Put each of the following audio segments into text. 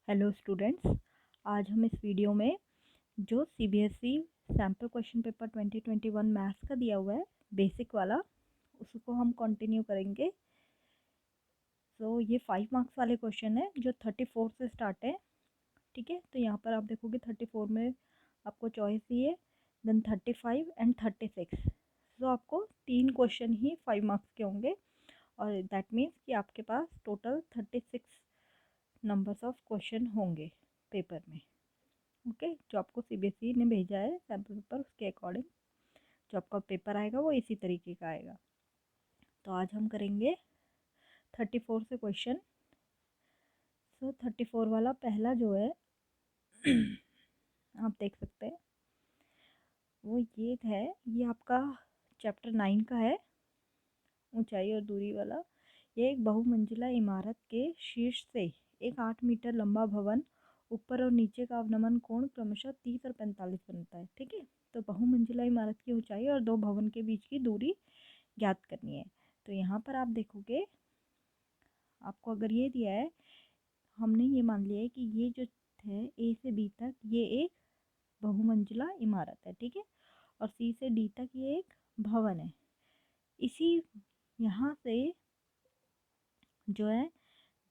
Hello students, आज हम इस वीडियो में जो CBSE sample question paper 2021 maths का दिया हुआ है बेसिक वाला, उसको हम कंटिन्यू करेंगे। ये 5 मार्क्स वाले क्वेश्चन है जो 34 से स्टार्ट है। ठीक है, तो यहाँ पर आप देखोगे 34 में आपको चॉइस दी है, देन 35 एंड 36। आपको 3 क्वेश्चन ही 5 मार्क्स के होंगे और दैट मीन्स कि आपके पास टोटल 36 नंबर्स ऑफ क्वेश्चन होंगे पेपर में। ओके, जो आपको सीबीएसई ने भेजा है सैम्पल पेपर, उसके अकॉर्डिंग जो आपका पेपर आएगा वो इसी तरीके का आएगा। तो आज हम करेंगे 34 से क्वेश्चन। 34 वाला पहला जो है आप देख सकते हैं, वो ये है, ये आपका चैप्टर 9 का है, ऊंचाई और दूरी वाला। ये एक बहुमंजिला इमारत के शीर्ष से एक 8 मीटर लंबा भवन, ऊपर और नीचे का अवनमन कोण क्रमशः 30 और 45 बनता है। ठीक है, तो बहुमंजिला इमारत की ऊंचाई और दो भवन के बीच की दूरी ज्ञात करनी है। तो यहाँ पर आप देखोगे, आपको अगर ये दिया है, हमने ये मान लिया है कि ये जो है ए से बी तक ये एक बहुमंजिला इमारत है। ठीक है, और सी से डी तक ये एक भवन है। इसी यहाँ से जो है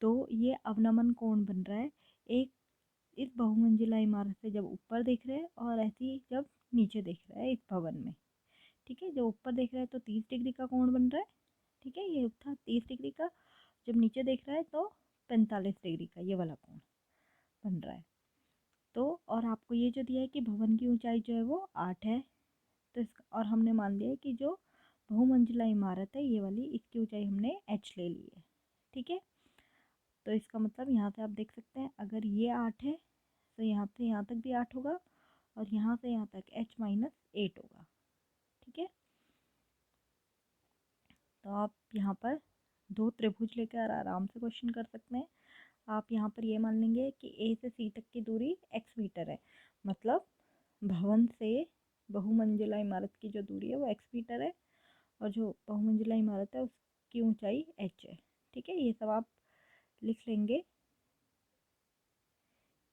तो ये अवनमन कोण बन रहा है, एक इस बहुमंजिला इमारत से जब ऊपर देख रहे हैं और ऐसे ही जब नीचे देख रहा है इस भवन में। ठीक है, जब ऊपर देख रहा है तो 30 डिग्री का कोण बन रहा है। ठीक है, ये था 30 डिग्री का, जब नीचे देख रहा है तो 45 डिग्री का ये वाला कोण बन रहा है। तो और आपको ये जो दिया है कि भवन की ऊंचाई जो है वो 8 है, तो इसका और हमने मान लिया है कि जो बहुमंजिला इमारत है ये वाली, इसकी ऊंचाई हमने h ले ली है। ठीक है, तो इसका मतलब यहाँ से आप देख सकते हैं, अगर ये 8 है तो यहाँ से यहाँ तक भी 8 होगा और यहाँ से यहाँ तक h-8 होगा। ठीक है, तो आप यहाँ पर दो त्रिभुज लेकर आराम से क्वेश्चन कर सकते हैं। आप यहाँ पर ये मान लेंगे कि ए से सी तक की दूरी x मीटर है, मतलब भवन से बहुमंजिला इमारत की जो दूरी है वो x मीटर है और जो बहुमंजिला इमारत है उसकी ऊंचाई h है। ठीक है, ये सब आप लिख लेंगे,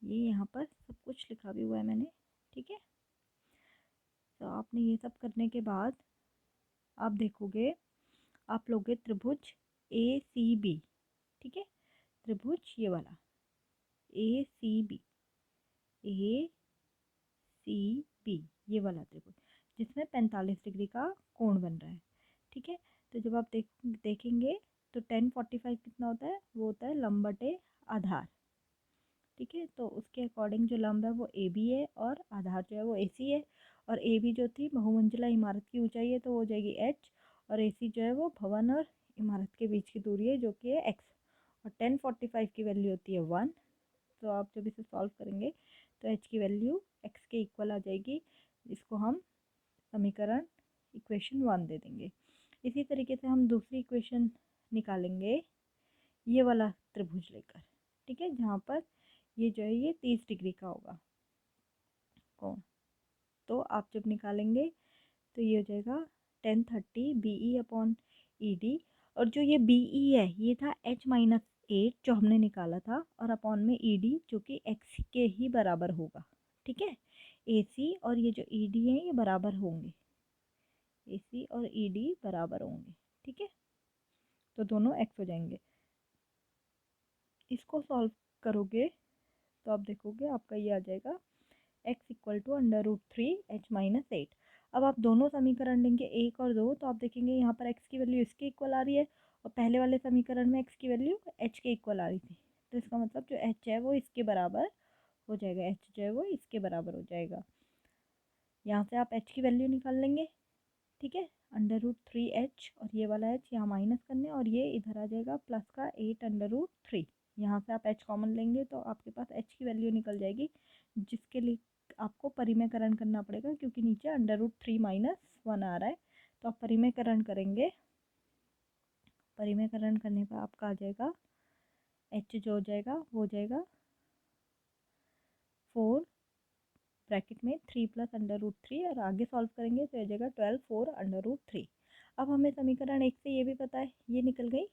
ये यहाँ पर सब कुछ लिखा भी हुआ है मैंने। ठीक है, तो आपने ये सब करने के बाद आप देखोगे, आप लोगे त्रिभुज ए सी बी। ठीक है, त्रिभुज ये वाला ए सी बी, ए सी बी ये वाला त्रिभुज जिसमें 45 डिग्री का कोण बन रहा है। ठीक है, तो जब आप देखेंगे तो 1045 कितना होता है, वो होता है लंब बटे आधार। ठीक है, तो उसके अकॉर्डिंग जो लंब है वो ए बी है और आधार जो है वो ए सी है। और ए बी जो थी बहुमंजिला इमारत की ऊंचाई है तो वो हो जाएगी एच, और ए सी जो है वो भवन और इमारत के बीच की दूरी है जो कि है एक्स, और 1045 की वैल्यू होती है 1। तो आप जब इसे सॉल्व करेंगे तो एच की वैल्यू एक्स के इक्वल आ जाएगी, इसको हम समीकरण इक्वेशन 1 दे देंगे। इसी तरीके से हम दूसरी इक्वेशन निकालेंगे ये वाला त्रिभुज लेकर। ठीक है, जहाँ पर ये जो है ये 30 डिग्री का होगा कोण, तो आप जब निकालेंगे तो ये हो जाएगा 1030 B E upon E D, और जो ये बी ई है ये था h-8 जो हमने निकाला था, और अपॉन में ई डी जो कि x के ही बराबर होगा। ठीक है, ए सी और ये जो ई डी है ये बराबर होंगे, ए सी और ई डी बराबर होंगे। ठीक है, तो दोनों x हो जाएंगे। इसको सॉल्व करोगे तो आप देखोगे आपका ये आ जाएगा x इक्वल टू √3h-8। अब आप दोनों समीकरण लेंगे एक और दो, तो आप देखेंगे यहाँ पर x की वैल्यू इसके इक्वल आ रही है और पहले वाले समीकरण में x की वैल्यू h के इक्वल आ रही थी। तो इसका मतलब जो h है वो इसके बराबर हो जाएगा, h जो है वो इसके बराबर हो जाएगा। यहाँ से आप h की वैल्यू निकाल लेंगे। ठीक है, √3h, और ये वाला h यहाँ माइनस करने और ये इधर आ जाएगा प्लस का 8√3। यहाँ से आप h कॉमन लेंगे तो आपके पास h की वैल्यू निकल जाएगी, जिसके लिए आपको परिमेयकरण करना पड़ेगा क्योंकि नीचे √3 - 1 आ रहा है। तो आप परिमेयकरण करेंगे, परिमेयकरण करने पर आपका आ जाएगा h जो हो जाएगा वो हो जाएगा 4 ब्रैकेट में 3 + √3, और आगे सॉल्व करेंगे तो आ जाएगा 12 4 √3। अब हमें समीकरण 1 से ये भी पता है, ये निकल गई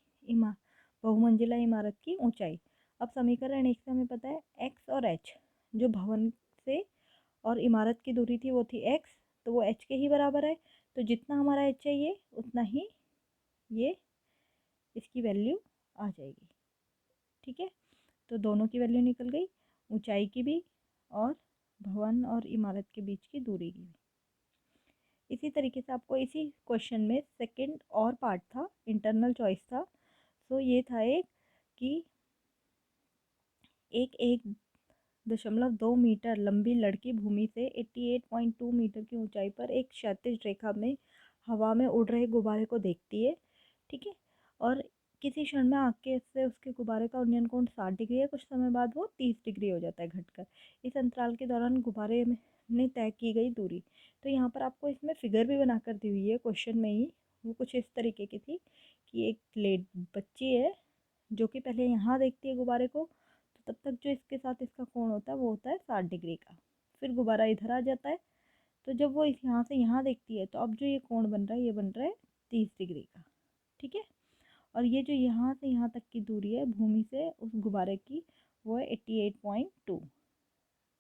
बहुमंजिला इमारत की ऊंचाई। अब समीकरण 1 से हमें पता है एक्स और एच, जो भवन से और इमारत की दूरी थी वो थी एक्स, तो वो एच के ही बराबर है। तो जितना हमारा एच चाहिए उतना ही ये इसकी वैल्यू आ जाएगी। ठीक है, तो दोनों की वैल्यू निकल गई, ऊंचाई की भी और भवन और इमारत के बीच की दूरी की भी। इसी तरीके से आपको इसी क्वेश्चन में सेकंड और पार्ट था, इंटरनल चॉइस था। तो ये था एक कि एक 1.2 मीटर लंबी लड़की भूमि से 88.2 मीटर की ऊंचाई पर एक क्षैतिज रेखा में हवा में उड़ रहे गुब्बारे को देखती है। ठीक है, और किसी क्षण में आँख के से उसके गुब्बारे का उन्नयन कोण 60 डिग्री है, कुछ समय बाद वो 30 डिग्री हो जाता है घटकर। इस अंतराल के दौरान गुब्बारे ने तय की गई दूरी, तो यहाँ पर आपको इसमें फिगर भी बनाकर दी हुई है क्वेश्चन में ही। वो कुछ इस तरीके की थी कि एक बच्ची है जो कि पहले यहाँ देखती है गुब्बारे को, तो तब तक जो इसके साथ इसका कोण होता है वो होता है 60 डिग्री का। फिर गुब्बारा इधर आ जाता है, तो जब वो इस यहाँ से यहाँ देखती है तो अब जो ये कोण बन रहा है ये बन रहा है 30 डिग्री का। ठीक है, और ये जो यहाँ से यहाँ तक की दूरी है भूमि से उस गुब्बारे की, वो है 88.2।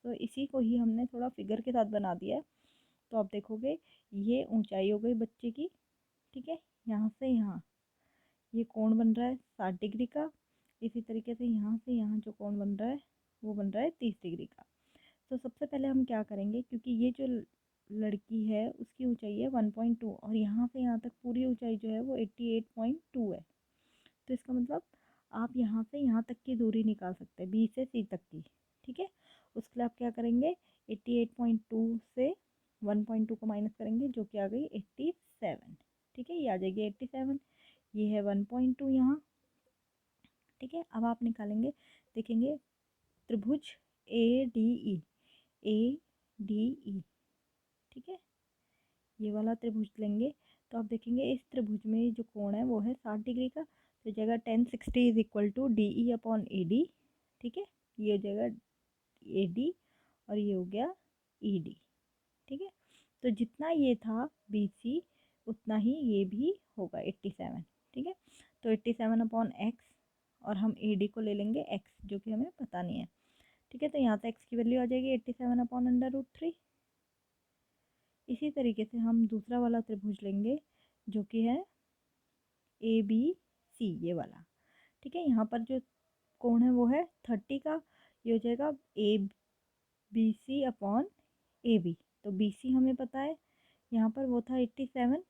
तो इसी को ही हमने थोड़ा फिगर के साथ बना दिया है। तो आप देखोगे ये ऊंचाई हो गई बच्चे की। ठीक है, यहाँ से यहाँ ये कोण बन रहा है 60 डिग्री का। इसी तरीके से यहाँ से यहाँ जो कोण बन रहा है वो बन रहा है 30 डिग्री का। तो सबसे पहले हम क्या करेंगे, क्योंकि ये जो लड़की है उसकी ऊंचाई है 1.2 और यहाँ से यहाँ तक पूरी ऊंचाई जो है वो 88.2 है। तो इसका मतलब आप यहाँ से यहाँ तक की दूरी निकाल सकते हैं, बी से सी तक की। ठीक है, उसके लिए आप क्या करेंगे, 88.2 से 1.2 को माइनस करेंगे जो कि आ गई 87। ठीक है, ये आ जाएगी 87, ये है 1.2 यहाँ। ठीक है, अब आप निकालेंगे, देखेंगे त्रिभुज A D E, A D E. ठीक है, ये वाला त्रिभुज लेंगे तो आप देखेंगे इस त्रिभुज में जो कोण है वो है 60 डिग्री का। तो जगह 1060 is equal to D E upon A D. ठीक है, ये हो जाएगा ए डी और ये हो गया ई डी। ठीक है, तो जितना ये था बी सी उतना ही ये भी होगा 87। ठीक है, तो 87 अपॉन एक्स और हम ए डी को ले लेंगे एक्स जो कि हमें पता नहीं है। ठीक है, तो यहाँ से एक्स की वैल्यू आ जाएगी 87 अपॉन अंडर रूट 3। इसी तरीके से हम दूसरा वाला त्रिभुज लेंगे जो कि है ए बी सी, ये वाला। ठीक है, यहाँ पर जो कोण है वो है 30 का, ये हो जाएगा A B C upon A B. तो बी सी हमें पता है, यहाँ पर वो था 87,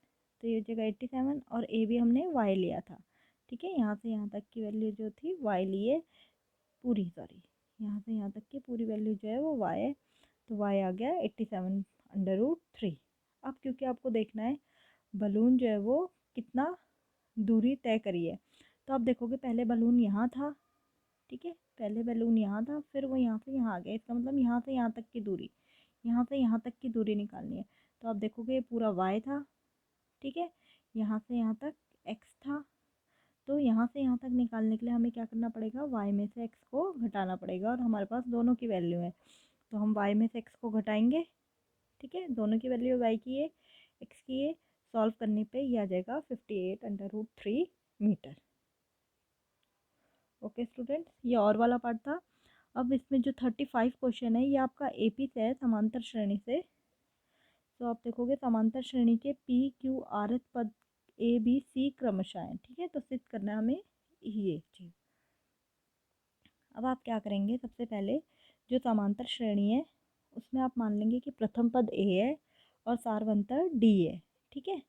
तो ये हो जाएगा 87 और ए बी हमने वाई लिया था। ठीक है, यहाँ से यहाँ तक की वैल्यू जो थी वाई लिए पूरी, सॉरी यहाँ से यहाँ तक की पूरी वैल्यू जो है वो वाई है, तो वाई आ गया 87 अंडर रूट 3। अब क्योंकि आपको देखना है बलून जो है वो कितना दूरी तय करी है, तो आप देखोगे पहले बलून यहाँ था। ठीक है, पहले बलून यहाँ था, फिर वो यहाँ से यहाँ आ गया, इसका मतलब यहाँ से यहाँ तक की दूरी, यहाँ से यहाँ तक की दूरी निकालनी है। तो आप देखोगे ये पूरा वाई था। ठीक है, यहाँ से यहाँ तक एक्स था, तो यहाँ से यहाँ तक निकालने के लिए हमें क्या करना पड़ेगा, वाई में से एक्स को घटाना पड़ेगा और हमारे पास दोनों की वैल्यू है, तो हम वाई में से एक्स को घटाएंगे। ठीक है, दोनों की वैल्यू वाई की है एक्स की है, सॉल्व करने पे ये आ जाएगा 58 under root 3 metre. Okay students, ये और वाला पार्ट था। अब इसमें जो 35 क्वेश्चन है ये आपका एपी से है, समांतर श्रेणी से। तो आप देखोगे समांतर श्रेणी के पी क्यू आर एस पद ए बी सी क्रमशः हैं। ठीक है, तो सिद्ध करना है हमें ये चीज़। अब आप क्या करेंगे, सबसे पहले जो समांतर श्रेणी है उसमें आप मान लेंगे कि प्रथम पद ए है और सारवंतर डी है। ठीक है,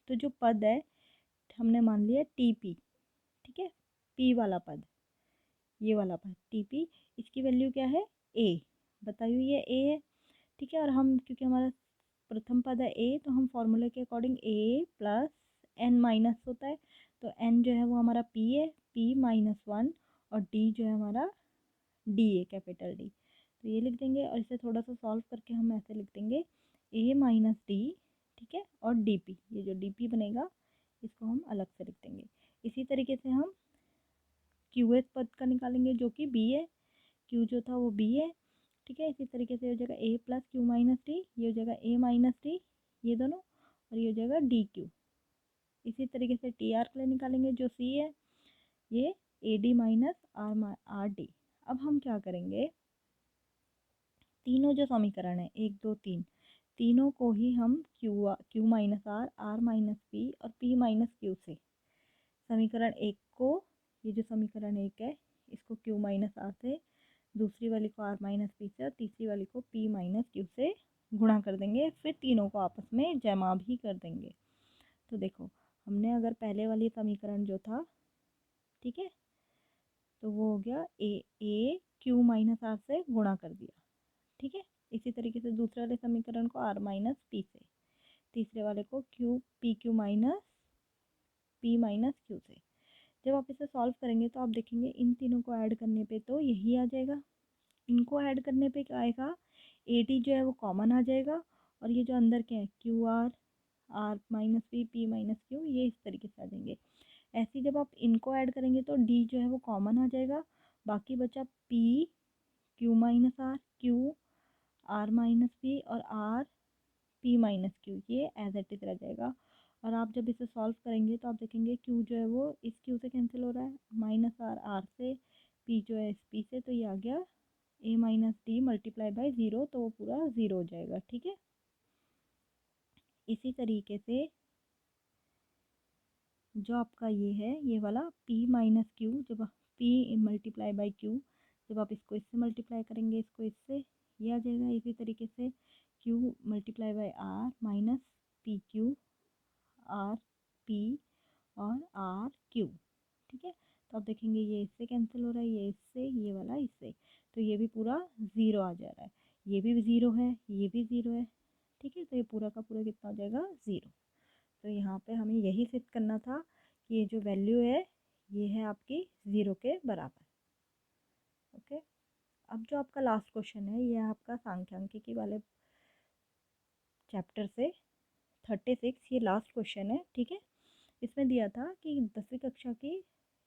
तो जो पद है हमने मान लिया टी पी। ठीक है, पी वाला पद, ये वाला पद टी पी, इसकी वैल्यू क्या है, ए बताई हुई है, ए है। ठीक है, और हम क्योंकि हमारा प्रथम पद है ए, तो हम फॉर्मूले के अकॉर्डिंग ए प्लस एन माइनस होता है, तो एन जो है वो हमारा पी है, पी -1 और डी जो है हमारा डी है, कैपिटल डी। तो ये लिख देंगे और इसे थोड़ा सा सॉल्व करके हम ऐसे लिख देंगे ए माइनस डी। ठीक है, और डी पी, ये जो डी पी बनेगा इसको हम अलग से लिख देंगे। इसी तरीके से हम क्यू एस पद का निकालेंगे जो कि बी है, क्यू जो था वो बी है। ठीक है, इसी तरीके से हो जाएगा ए प्लस क्यू माइनस डी, ये हो जाएगा ए माइनस डी, ये दोनों, और ये हो जाएगा डी क्यू। इसी तरीके से टी आर के लिए निकालेंगे जो सी है, ये A D minus R D. अब हम क्या करेंगे, तीनों जो समीकरण है 1 2 3, तीनों को ही हम Q minus R, R minus P और पी माइनस क्यू से, समीकरण 1 को, ये जो समीकरण 1 है इसको क्यू माइनस आर से, दूसरी वाली को आर माइनस पी से और तीसरी वाली को पी माइनस क्यू से गुणा कर देंगे, फिर तीनों को आपस में जमा भी कर देंगे। तो देखो हमने अगर पहले वाली समीकरण जो था, ठीक है, तो वो हो गया ए क्यू माइनस आर से गुणा कर दिया, ठीक है। इसी तरीके से दूसरे वाले समीकरण को आर माइनस पी से, तीसरे वाले को Q minus P minus Q से। जब आप इसे सॉल्व करेंगे तो आप देखेंगे इन तीनों को ऐड करने पे तो यही आ जाएगा, इनको ऐड करने पे क्या आएगा, ए टी जो है वो कॉमन आ जाएगा, और ये जो अंदर के हैं Q R, R minus P minus Q, ये इस तरीके से आ जाएंगे। ऐसे ही जब आप इनको ऐड करेंगे तो डी जो है वो कॉमन आ जाएगा, बाकी बचा P Q minus R, Q R minus P और आर पी माइनस क्यू, ये एज इट इज रह जाएगा। और आप जब इसे सॉल्व करेंगे तो आप देखेंगे क्यू जो है वो इस क्यू से कैंसिल हो रहा है, माइनस आर आर से, पी जो है इस पी से, तो ये आ गया A minus D multiply by zero, तो वो पूरा ज़ीरो हो जाएगा, ठीक है। इसी तरीके से जो आपका ये है, ये वाला p माइनस क्यू, जब p मल्टीप्लाई बाई क्यू, जब आप इसको इससे मल्टीप्लाई करेंगे, इसको इससे, ये आ जाएगा। इसी तरीके से q multiply by R minus P Q, R P और आर क्यू, ठीक है। तो आप देखेंगे ये इससे कैंसिल हो रहा है, ये इससे, ये वाला इससे, तो ये भी पूरा ज़ीरो आ जा रहा है, ये भी ज़ीरो है, ये भी ज़ीरो है, ठीक है। तो ये पूरा का पूरा कितना हो जाएगा, ज़ीरो। तो यहाँ पे हमें यही सिद्ध करना था कि ये जो वैल्यू है ये है आपकी ज़ीरो के बराबर। ओके, अब जो आपका लास्ट क्वेश्चन है ये आपका सांख्यिकी वाले चैप्टर से 36, ये लास्ट क्वेश्चन है, ठीक है। इसमें दिया था कि 10वीं कक्षा की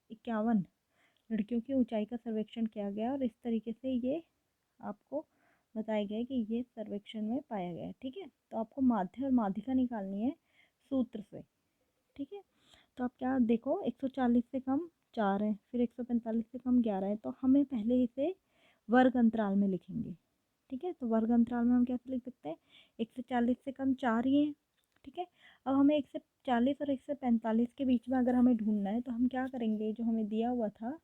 51 लड़कियों की ऊंचाई का सर्वेक्षण किया गया और इस तरीके से ये आपको बताया गया कि ये सर्वेक्षण में पाया गया है, ठीक है। तो आपको माध्य और माध्यिका निकालनी है सूत्र से, ठीक है। तो आप क्या देखो, 140 से कम 4 है, फिर 145 से कम 11 है, तो हमें पहले इसे वर्ग अंतराल में लिखेंगे, ठीक है। तो वर्ग अंतराल में हम कैसे लिख सकते हैं, 140 से कम 4 ही है, ठीक है। अब हमें 140 और 145 के बीच में अगर हमें ढूंढना है तो हम क्या करेंगे, जो हमें दिया हुआ था,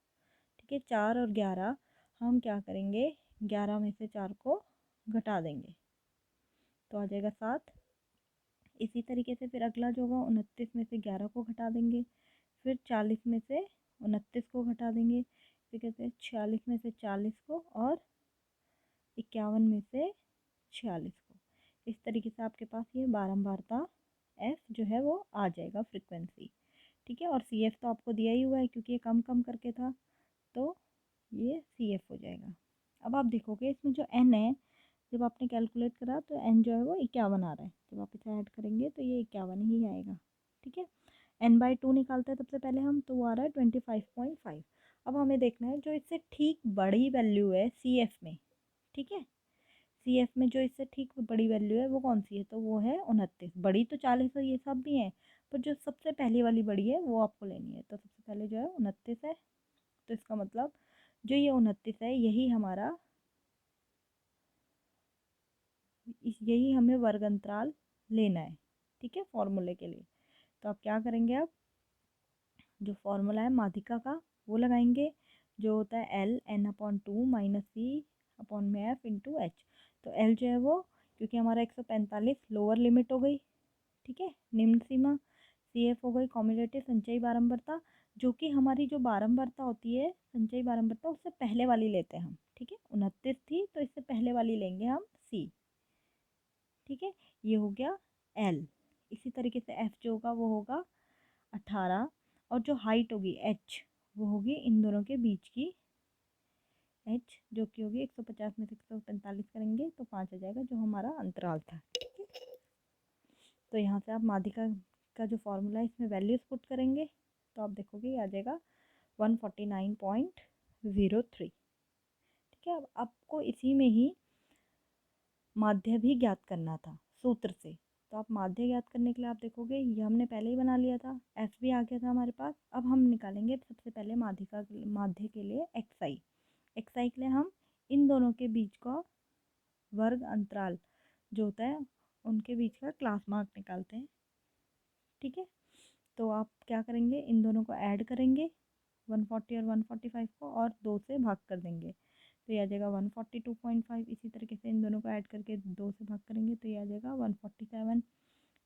ठीक है, 4 और 11, हम क्या करेंगे, 11 में से 4 को घटा देंगे तो आ जाएगा 7। इसी तरीके से फिर अगला जो होगा, 29 में से 11 को घटा देंगे, फिर 40 में से 29 को घटा देंगे, फिर कहते हैं 46 में से 40 को और 51 में से 46 को। इस तरीके से आपके पास ये बारंबारता एफ जो है वो आ जाएगा, फ्रिक्वेंसी, ठीक है। और सी एफ तो आपको दिया ही हुआ है क्योंकि ये कम कम करके था, तो ये सी एफ हो जाएगा। अब आप देखोगे इसमें जो एन है, जब आपने कैलकुलेट करा तो एन जो है वो 51 आ रहा है, जब आप इसे ऐड करेंगे तो ये 51 ही आएगा, ठीक है। एन बाई टू निकालते हैं सबसे पहले हम, तो वो आ रहा है 25.5। अब हमें देखना है जो इससे ठीक बड़ी वैल्यू है सी एफ में, ठीक है, सी एफ में जो इससे ठीक बड़ी वैल्यू है वो कौन सी है, तो वो है 29। बड़ी तो 40 और ये सब भी हैं, पर जो सबसे पहली वाली बड़ी है वो आपको लेनी है, तो सबसे पहले जो है 29 है, तो इसका मतलब जो ये 29 है यही हमारा, यही हमें वर्ग अंतराल लेना है, ठीक है, फॉर्मूले के लिए। तो आप क्या करेंगे, आप जो फॉर्मूला है माध्यिका का वो लगाएंगे, जो होता है L N upon two minus C upon में एफ इंटू एच। तो एल जो है वो, क्योंकि हमारा 145 लोअर लिमिट हो गई, ठीक है, निम्न सीमा, सी एफ हो गई कॉम्युलेटिव संचयी बारंबारता, जो कि हमारी जो बारंबारता होती है संचयी बारंबारता उससे पहले वाली लेते हैं हम, ठीक है, 29 थी तो इससे पहले वाली लेंगे हम सी, ठीक है, ये हो गया एल। इसी तरीके से एफ जो होगा वो होगा 18, और जो हाइट होगी एच वो होगी इन दोनों के बीच की एच, जो कि होगी 150 में से 145 करेंगे तो 5 आ जाएगा, जो हमारा अंतराल था, ठीक है। तो यहाँ से आप माध्यिका का जो फॉर्मूला है इसमें वैल्यूज पुट करेंगे तो आप देखोगे ये आ जाएगा 149.03, ठीक है। अब आपको इसी में ही माध्य भी ज्ञात करना था सूत्र से, तो आप माध्य ज्ञात करने के लिए आप देखोगे ये हमने पहले ही बना लिया था, एफ भी आ गया था हमारे पास। अब हम निकालेंगे सबसे पहले माध्यिका माध्य के लिए एक्स आई। xi के लिए हम इन दोनों के बीच का वर्ग अंतराल जो होता है उनके बीच का क्लास मार्क निकालते हैं। ठीक है, तो आप क्या करेंगे, इन दोनों को ऐड करेंगे 140 और 145 को और 2 से भाग कर देंगे तो ये आ जाएगा 142.5। इसी तरीके से इन दोनों को ऐड करके 2 से भाग करेंगे तो ये आ जाएगा 147।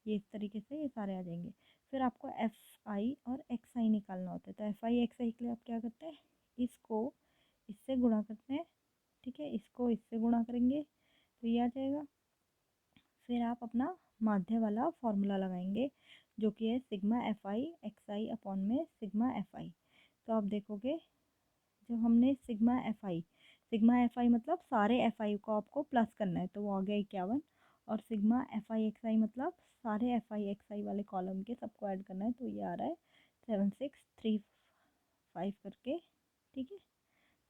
ये इस तरीके से ये सारे आ जाएंगे। फिर आपको एफ आई और एक्स आई निकालना होता है। तो एफ आई एक्स आई के लिए आप क्या करते हैं, इसको इससे गुणा करते हैं। ठीक है, इसको इससे गुणा करेंगे तो ये आ जाएगा। फिर आप अपना माध्य वाला फॉर्मूला लगाएंगे जो कि है sigma F I x I upon में सिग्मा एफ आई। तो आप देखोगे जो हमने सिग्मा एफ आई मतलब सारे एफ आई को आपको प्लस करना है तो वो आ गया 51। और सिग्मा एफ आई एक्स आई मतलब सारे एफ आई एक्स आई वाले कॉलम के सबको ऐड करना है तो ये आ रहा है 7635 करके। ठीक है,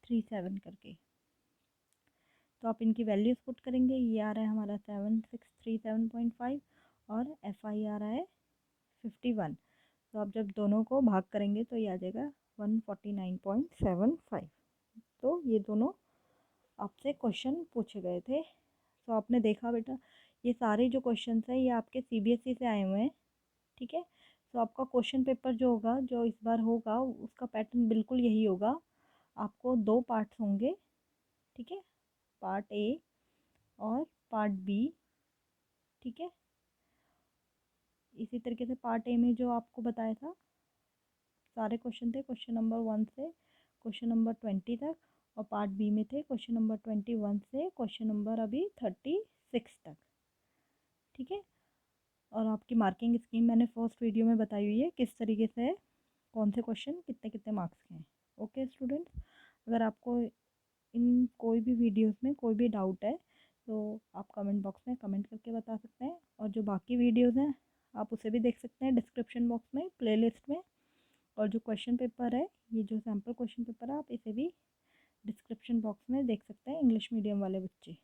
37 करके। तो आप इनकी वैल्यूज़ पुट करेंगे, ये आ रहा है हमारा 7637.5 और एफ आई आ रहा है 51। तो आप जब दोनों को भाग करेंगे तो ये आ जाएगा 149.75। तो ये दोनों आपसे क्वेश्चन पूछे गए थे। तो आपने देखा बेटा ये सारे जो क्वेश्चन हैं ये आपके सीबीएसई से आए हुए हैं। ठीक है, तो आपका क्वेश्चन पेपर जो होगा जो इस बार होगा उसका पैटर्न बिल्कुल यही होगा। आपको 2 पार्ट्स होंगे। ठीक है, पार्ट ए और पार्ट बी। ठीक है, इसी तरीके से पार्ट ए में जो आपको बताया था सारे क्वेश्चन थे क्वेश्चन नंबर 1 से क्वेश्चन नंबर 20 तक। और पार्ट बी में थे क्वेश्चन नंबर 21 से क्वेश्चन नंबर अभी 36 तक। ठीक है, और आपकी मार्किंग स्कीम मैंने फर्स्ट वीडियो में बताई हुई है किस तरीके से है, कौन से क्वेश्चन कितने कितने मार्क्स के हैं। ओके स्टूडेंट्स, अगर आपको इन कोई भी वीडियोस में कोई भी डाउट है तो आप कमेंट बॉक्स में कमेंट करके बता सकते हैं। और जो बाकी वीडियोस हैं आप उसे भी देख सकते हैं डिस्क्रिप्शन बॉक्स में प्लेलिस्ट में। और जो क्वेश्चन पेपर है ये जो सैम्पल क्वेश्चन पेपर है आप इसे भी डिस्क्रिप्शन बॉक्स में देख सकते हैं इंग्लिश मीडियम वाले बच्चे।